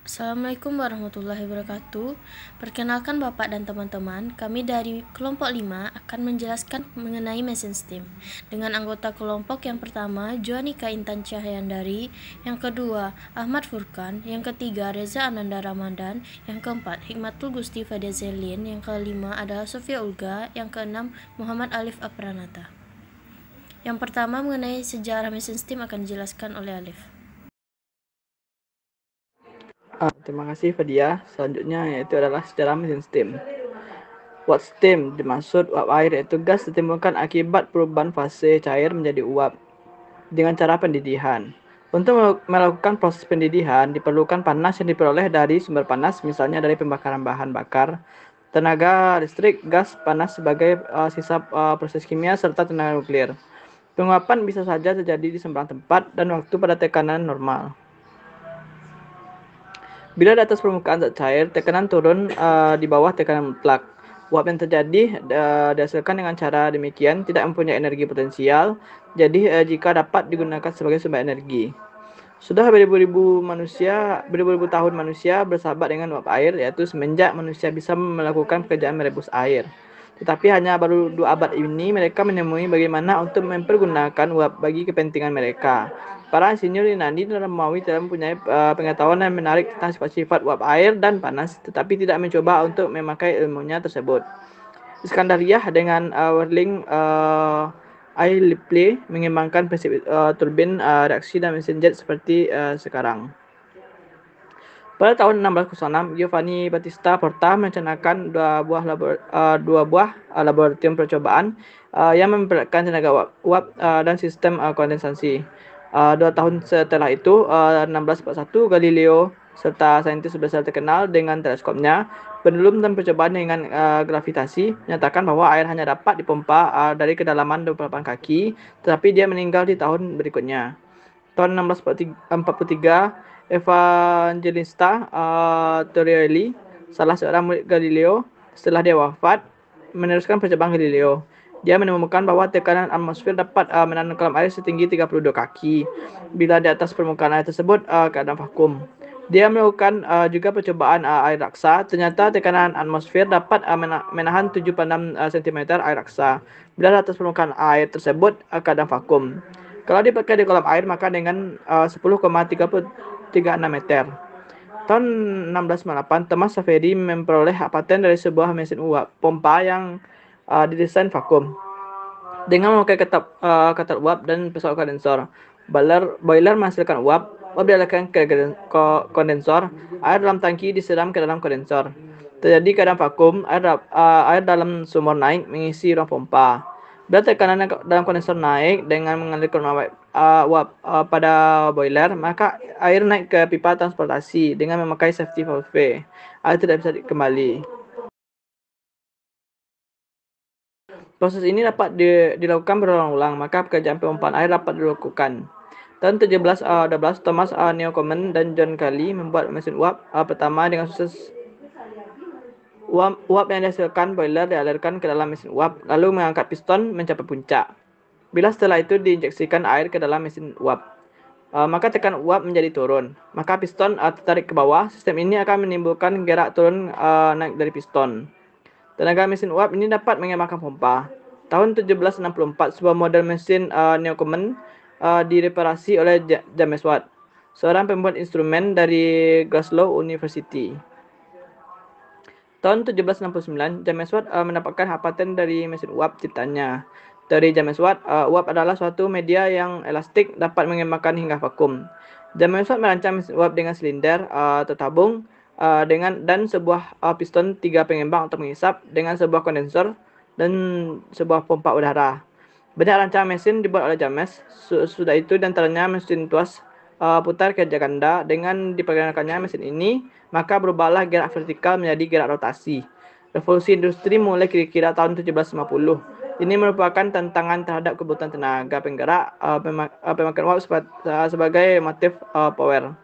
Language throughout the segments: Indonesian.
Assalamualaikum warahmatullahi wabarakatuh. Perkenalkan Bapak dan teman-teman, kami dari kelompok 5 akan menjelaskan mengenai mesin steam. Dengan anggota kelompok yang pertama, Joanika Intan Cahyandari, yang kedua, Ahmad Furkan, yang ketiga, Reza Ananda Ramadan, yang keempat, Hikmatul Gusti Fadia Zelin, yang kelima adalah Sofia Ulga, yang keenam, Muhammad Alif Apranata. Yang pertama mengenai sejarah mesin steam akan dijelaskan oleh Alif. Terima kasih Fadia. Selanjutnya yaitu adalah sejarah mesin steam. Uap steam dimaksud uap air, yaitu gas ditimbulkan akibat perubahan fase cair menjadi uap dengan cara pendidihan. Untuk melakukan proses pendidihan diperlukan panas yang diperoleh dari sumber panas, misalnya dari pembakaran bahan bakar, tenaga listrik, gas panas sebagai sisa proses kimia, serta tenaga nuklir. Penguapan bisa saja terjadi di sembarang tempat dan waktu pada tekanan normal. Bila di atas permukaan zat cair, tekanan turun di bawah tekanan mutlak. Uap yang terjadi dihasilkan dengan cara demikian tidak mempunyai energi potensial, jadi jika dapat digunakan sebagai sumber energi. Sudah beribu-ribu tahun manusia bersahabat dengan uap air, yaitu semenjak manusia bisa melakukan pekerjaan merebus air. Tetapi hanya baru 2 abad ini mereka menemui bagaimana untuk mempergunakan uap bagi kepentingan mereka. Para insinyur Yunani dan Romawi telah mempunyai pengetahuan yang menarik tentang sifat-sifat uap air dan panas, tetapi tidak mencoba untuk memakai ilmunya tersebut. Iskandariah dengan Whirling Eye Ripley mengembangkan prinsip turbin reaksi dan mesin jet seperti sekarang. Pada tahun 1606, Giovanni Battista Porta merencanakan dua buah laboratorium percobaan yang memperlihatkan tenaga uap dan sistem kondensasi. 2 tahun setelah itu, 1641, Galileo serta saintis besar terkenal dengan teleskopnya, penelum dan percobaan dengan gravitasi, menyatakan bahwa air hanya dapat dipompa dari kedalaman 28 kaki, tetapi dia meninggal di tahun berikutnya. Tahun 1643, Evangelista Torrielli, salah seorang murid Galileo, setelah dia wafat, meneruskan percobaan Galileo. Dia menemukan bahwa tekanan atmosfer dapat menahan kolam air setinggi 32 kaki bila di atas permukaan air tersebut keadaan vakum. Dia melakukan juga percobaan air raksa. Ternyata tekanan atmosfer dapat menahan 7,6 cm air raksa bila di atas permukaan air tersebut keadaan vakum. Kalau dipakai di kolam air maka dengan 10,336 meter. Tahun 1698, Thomas Savery memperoleh paten dari sebuah mesin uap pompa yang didesain vakum dengan memakai ketat uap dan pesawat kondensor. Boiler menghasilkan uap dialirkan ke kondensor. Air dalam tangki disiram ke dalam kondensor. Terjadi keadaan vakum, air dalam sumur naik mengisi ruang pompa. Bila tekanan dalam kondensor naik dengan mengalirkan uap pada boiler, maka air naik ke pipa transportasi dengan memakai safety valve. Air tidak bisa kembali. Proses ini dapat dilakukan berulang-ulang, maka pekerjaan pemompaan air dapat dilakukan. Tahun 1712, Thomas Newcomen dan John Cayley membuat mesin uap pertama dengan sukses. Uap yang dihasilkan boiler dialirkan ke dalam mesin uap, lalu mengangkat piston mencapai puncak. Bila setelah itu diinjeksikan air ke dalam mesin uap, maka tekanan uap menjadi turun. Maka piston tertarik ke bawah. Sistem ini akan menimbulkan gerak turun naik dari piston. Tenaga mesin uap ini dapat mengemakkan pompa. Tahun 1764, sebuah model mesin Newcomen direparasi oleh James Watt, seorang pembuat instrumen dari Glasgow University. Tahun 1769, James Watt mendapatkan hak paten dari mesin uap ciptanya. Dari James Watt, uap adalah suatu media yang elastik, dapat mengembangkan hingga vakum. James Watt merancang mesin uap dengan silinder tertabung dan sebuah piston 3 pengembang untuk menghisap, dengan sebuah kondensor dan sebuah pompa udara. Banyak rancangan mesin dibuat oleh James. Sudah itu diantaranya mesin tuas putar kerja ganda. Dengan dipergunakannya mesin ini, maka berubahlah gerak vertikal menjadi gerak rotasi. Revolusi industri mulai kira-kira tahun 1750. Ini merupakan tantangan terhadap kebutuhan tenaga penggerak pemakaian uap sebagai motif power.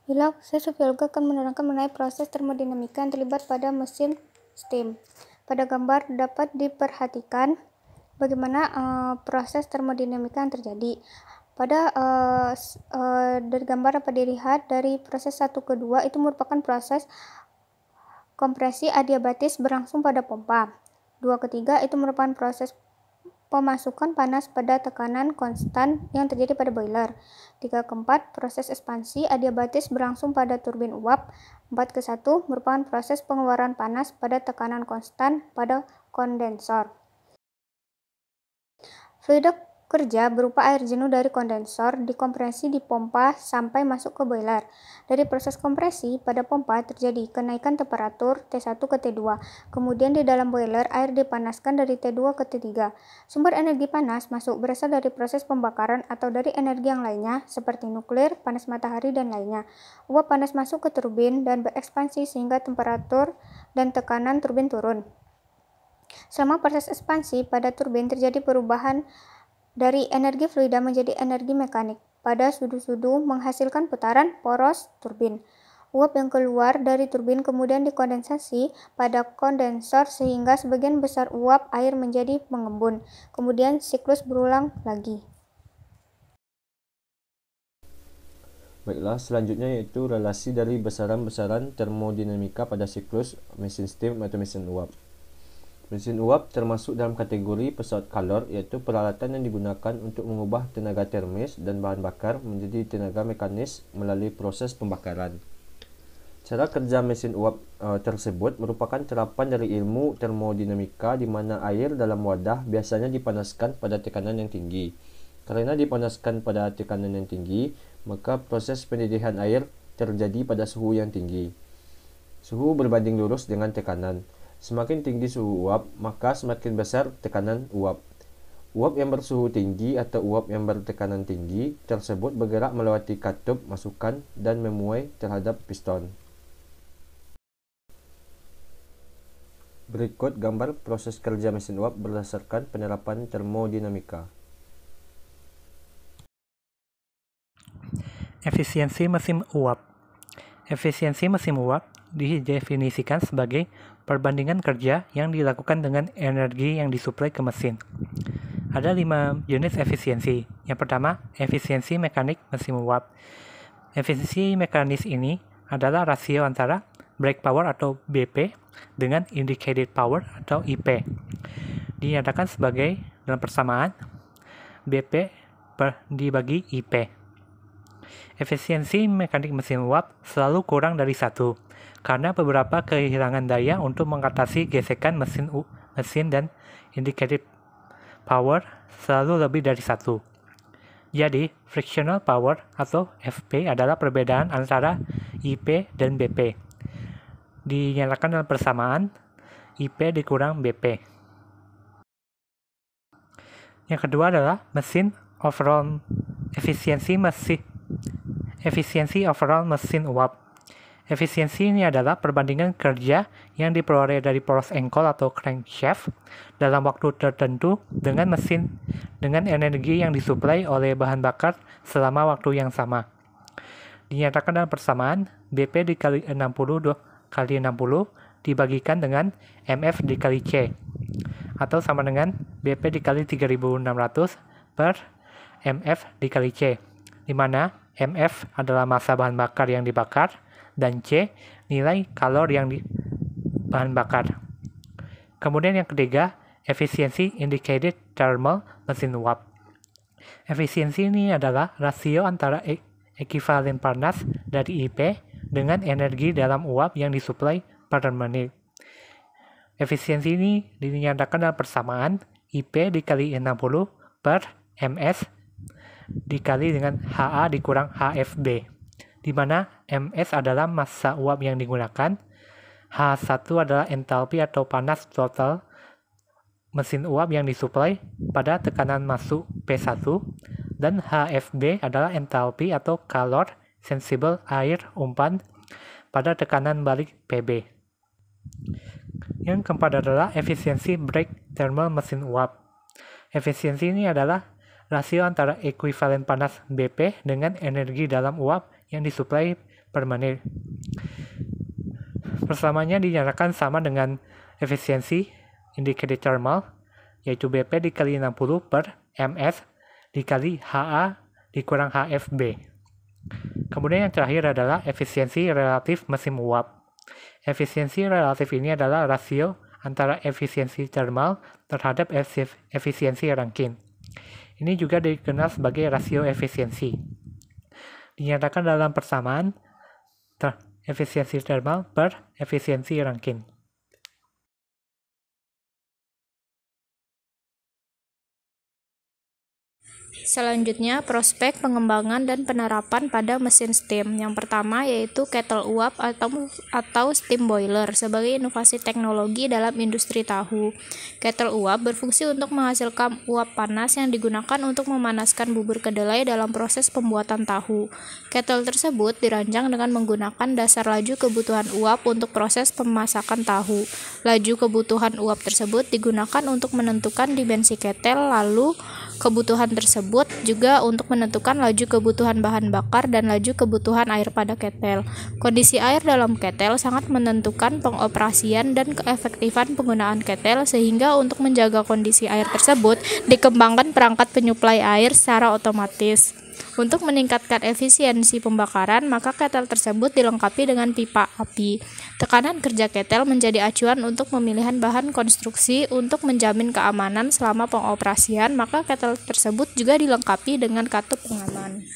Halo, saya Sofia Olga akan menerangkan mengenai proses termodinamika yang terlibat pada mesin steam. Pada gambar dapat diperhatikan bagaimana proses termodinamika yang terjadi. Dari gambar dapat dilihat dari proses 1 ke 2 itu merupakan proses kompresi adiabatis berlangsung pada pompa. 2 ke 3 itu merupakan proses pemasukan panas pada tekanan konstan yang terjadi pada boiler. 3 ke 4 proses ekspansi adiabatis berlangsung pada turbin uap. 4 ke 1 merupakan proses pengeluaran panas pada tekanan konstan pada kondensor. Fluida kerja berupa air jenuh dari kondensor dikompresi di pompa sampai masuk ke boiler. Dari proses kompresi pada pompa terjadi kenaikan temperatur T1 ke T2. Kemudian di dalam boiler air dipanaskan dari T2 ke T3. Sumber energi panas masuk berasal dari proses pembakaran atau dari energi yang lainnya seperti nuklir, panas matahari, dan lainnya. Uap panas masuk ke turbin dan berekspansi sehingga temperatur dan tekanan turbin turun. Selama proses ekspansi pada turbin terjadi perubahan dari energi fluida menjadi energi mekanik. Pada sudu-sudu menghasilkan putaran poros turbin. Uap yang keluar dari turbin kemudian dikondensasi pada kondensor sehingga sebagian besar uap air menjadi mengembun. Kemudian siklus berulang lagi. Baiklah, selanjutnya yaitu relasi dari besaran-besaran termodinamika pada siklus mesin steam atau mesin uap. Mesin uap termasuk dalam kategori pesawat Kalor, iaitu peralatan yang digunakan untuk mengubah tenaga termis dan bahan bakar menjadi tenaga mekanis melalui proses pembakaran. Cara kerja mesin uap tersebut merupakan terapan dari ilmu termodinamika di mana air dalam wadah biasanya dipanaskan pada tekanan yang tinggi. Karena dipanaskan pada tekanan yang tinggi, maka proses pendidikan air terjadi pada suhu yang tinggi. Suhu berbanding lurus dengan tekanan. Semakin tinggi suhu uap, maka semakin besar tekanan uap. Uap yang bersuhu tinggi atau uap yang bertekanan tinggi tersebut bergerak melewati katup masukan dan memuai terhadap piston. Berikut gambar proses kerja mesin uap berdasarkan penerapan termodinamika. Efisiensi mesin uap. Efisiensi mesin uap didefinisikan sebagai perbandingan kerja yang dilakukan dengan energi yang disuplai ke mesin. Ada 5 jenis efisiensi. Yang pertama, efisiensi mekanik mesin uap. Efisiensi mekanis ini adalah rasio antara brake power atau BP dengan indicated power atau IP. Dinyatakan sebagai dalam persamaan BP dibagi IP. Efisiensi mekanik mesin uap selalu kurang dari 1, karena beberapa kehilangan daya untuk mengatasi gesekan mesin dan indicated power selalu lebih dari 1. Jadi, frictional power atau FP adalah perbedaan antara IP dan BP. Dinyatakan dalam persamaan IP dikurang BP. Yang kedua adalah mesin overall efisiensi overall mesin uap. Efisiensi ini adalah perbandingan kerja yang diperoleh dari poros engkol atau crankshaft dalam waktu tertentu dengan mesin dengan energi yang disuplai oleh bahan bakar selama waktu yang sama. Dinyatakan dalam persamaan BP dikali 60 kali 60 dibagikan dengan MF dikali C atau sama dengan BP dikali 3600 per MF dikali C, di mana MF adalah massa bahan bakar yang dibakar dan C nilai kalor yang di bahan bakar. Kemudian yang ketiga, efisiensi indicated thermal mesin uap. Efisiensi ini adalah rasio antara ekivalen panas dari IP dengan energi dalam uap yang disuplai per menit. Efisiensi ini dinyatakan dalam persamaan IP dikali 60 per MS dikali dengan HA dikurang HFB, di mana MS adalah massa uap yang digunakan, H1 adalah entalpi atau panas total mesin uap yang disuplai pada tekanan masuk P1, dan HFB adalah entalpi atau kalor sensible air umpan pada tekanan balik PB. Yang keempat adalah efisiensi brake thermal mesin uap. Efisiensi ini adalah rasio antara ekuivalen panas BP dengan energi dalam uap yang disuplai per menit. Persamanya dinyatakan sama dengan efisiensi indicated thermal, yaitu BP dikali 60 per MS dikali HA dikurang HFB. Kemudian yang terakhir adalah efisiensi relatif mesin uap. Efisiensi relatif ini adalah rasio antara efisiensi termal terhadap efisiensi Rankine. Ini juga dikenal sebagai rasio efisiensi. Dinyatakan dalam persamaan efisiensi termal per efisiensi Rankine. Selanjutnya, prospek pengembangan dan penerapan pada mesin steam. Yang pertama yaitu kettle uap atau steam boiler sebagai inovasi teknologi dalam industri tahu. Kettle uap berfungsi untuk menghasilkan uap panas yang digunakan untuk memanaskan bubur kedelai dalam proses pembuatan tahu. Kettle tersebut dirancang dengan menggunakan dasar laju kebutuhan uap untuk proses pemasakan tahu. Laju kebutuhan uap tersebut digunakan untuk menentukan dimensi kettle, lalu kebutuhan tersebut juga untuk menentukan laju kebutuhan bahan bakar dan laju kebutuhan air pada ketel. Kondisi air dalam ketel sangat menentukan pengoperasian dan keefektifan penggunaan ketel, sehingga untuk menjaga kondisi air tersebut dikembangkan perangkat penyuplai air secara otomatis. Untuk meningkatkan efisiensi pembakaran, maka ketel tersebut dilengkapi dengan pipa api. Tekanan kerja ketel menjadi acuan untuk pemilihan bahan konstruksi. Untuk menjamin keamanan selama pengoperasian, maka ketel tersebut juga dilengkapi dengan katup pengaman.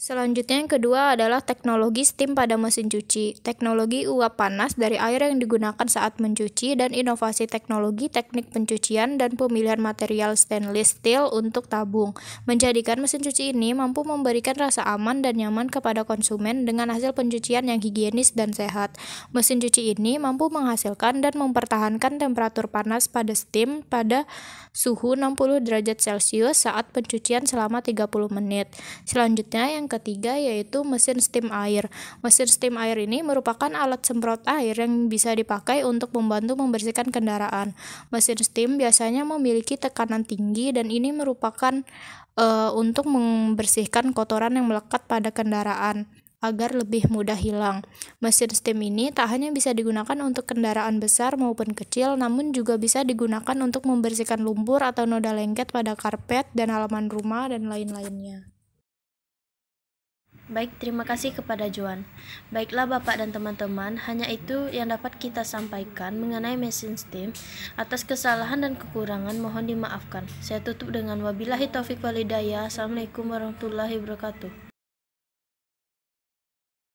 Selanjutnya yang kedua adalah teknologi steam pada mesin cuci. Teknologi uap panas dari air yang digunakan saat mencuci dan inovasi teknologi teknik pencucian dan pemilihan material stainless steel untuk tabung menjadikan mesin cuci ini mampu memberikan rasa aman dan nyaman kepada konsumen dengan hasil pencucian yang higienis dan sehat. Mesin cuci ini mampu menghasilkan dan mempertahankan temperatur panas pada steam pada suhu 60 derajat Celcius saat pencucian selama 30 menit. Selanjutnya yang ketiga yaitu mesin steam air. Mesin steam air ini merupakan alat semprot air yang bisa dipakai untuk membantu membersihkan kendaraan. Mesin steam biasanya memiliki tekanan tinggi dan ini merupakan untuk membersihkan kotoran yang melekat pada kendaraan agar lebih mudah hilang. Mesin steam ini tak hanya bisa digunakan untuk kendaraan besar maupun kecil, namun juga bisa digunakan untuk membersihkan lumpur atau noda lengket pada karpet dan halaman rumah dan lain-lainnya. Baik, terima kasih kepada Joan. Baiklah Bapak dan teman-teman, hanya itu yang dapat kita sampaikan mengenai mesin steam. Atas kesalahan dan kekurangan mohon dimaafkan. Saya tutup dengan wabillahi taufiq wal hidayah. Assalamualaikum warahmatullahi wabarakatuh.